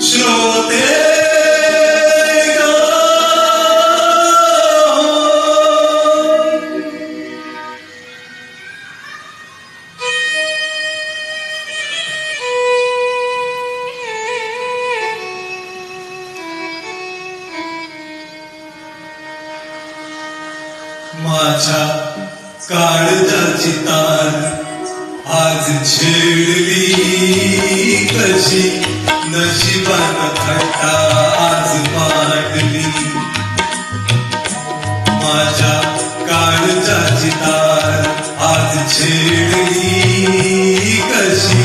श्रोते माझ्या काळजाची तार आज छेडली कशी नशिबानं थट्टा आज मांडली. माझ्या काळजाची तार आज छेडली कशी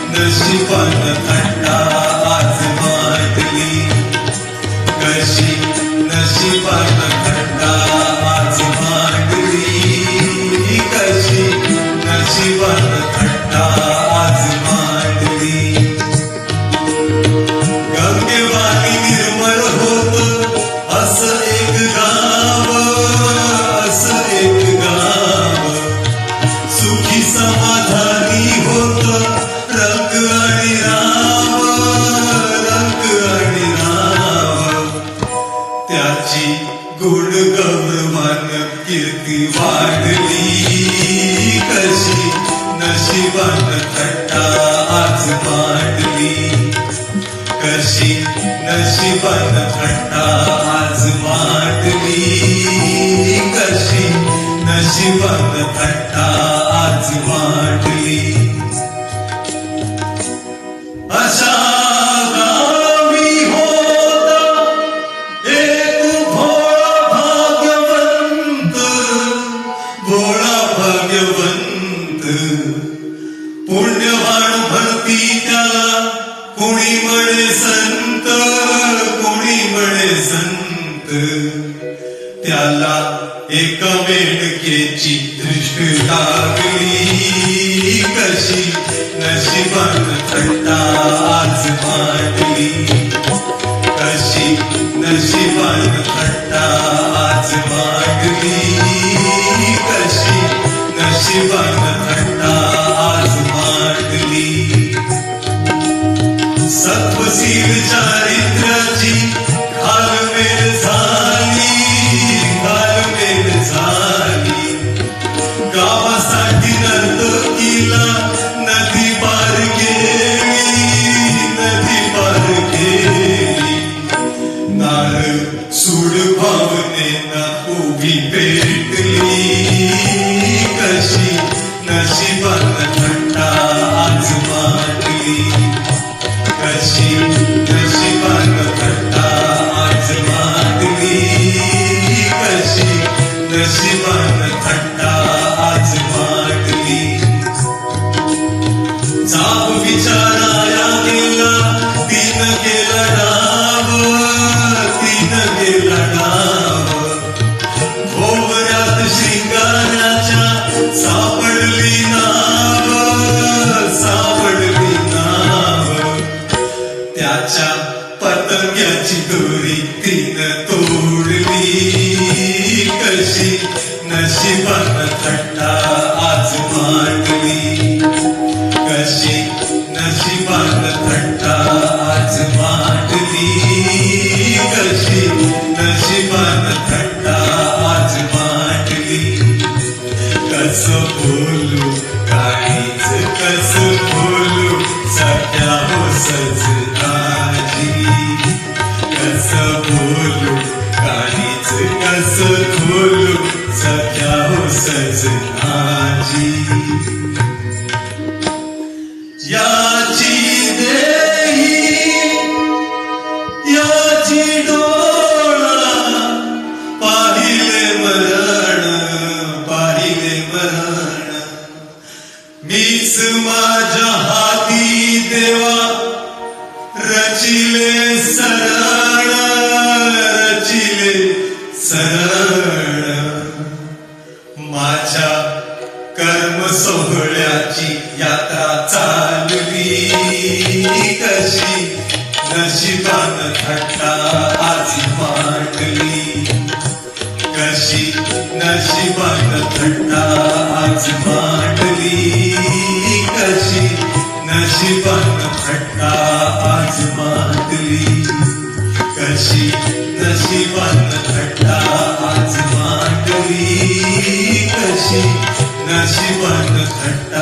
नशिबानं थट्टा आज मांडली. कशी नशिबानं थट्टा आज मांडली. कशी नशिबानं थट्टा आज मांडली. गंगेवाणी निर्मळ होत असं एक गाव, असं एक गाव सुखी समाधानी होत रंग आणि राव, रंग आणि राव. त्याची गुण गौरवान कीर्ती वाढली. कशी नशिबानं थट्टा आज मांडली. कशी नशिबानं थट्टा आज मांडली. कशी नशिबानं थट्टा आज मांडली. अशा गावी होता एक भोळा भाग्यवंत, भोळा भाग्यवंत. पुण्यवान भरती त्याला कोणी म्हणे संत, कोणी म्हणे संत. त्याला एका मेंढकेची दृष्टी लागली. कशी नशिबानं थट्टा आज मांडली. कशी नशिबानं थट्टा आज मांडली. कशी नशिबानं थट्टा आज मांडली. सत्वशील चारित्र्याची घालमेल झाली, घालमेल झाली. गावासाठी नर्तकीला नदी पार गेली, नदी पार गेली. नाळ सूड भावनेना उभी पेटली. कशी नशिबानं थट्टा आज मांडली. कशी नशिबानं थट्टा आज मांडली. कशी नशिबानं थट्टा आज मांडली. जाब विचाराया गेला तीन गेला डाव, तीन गेला डाव. भोवऱ्यात श्रींगाराच्या सापडली नाव, सापडली नाव. त्याच्या पतंग्याची दोरी तिनं तोडली. कशी नशिबानं थट्टा आज मांडली. कशी नशिबानं थट्टा आज मांडली. कशी नशिबानं थट्टा आज मांडली. कसं बोलू काहीच कसं बोलू सख्या हो सजनाजी. कसं बोलू काहीच कसं बोलू सख्या हो सजनाजी. याची देही याची डोळा पाहिले मरण, पाहिले मरण. मीच माझ्या हाती देवा रचिले सरळ, रचिले सरळ. माझ्या कर्म सोहळ्याची यात्रा चालली. कशी नशिबानं थट्टा आज मांडली. कशी नशिबानं थट्टा आज मांडली. कशी नशिबानं थट्टा आज आज मांडली कशी नशिबानं थट्टा आज मांडली कशी नशिबानं थट्टा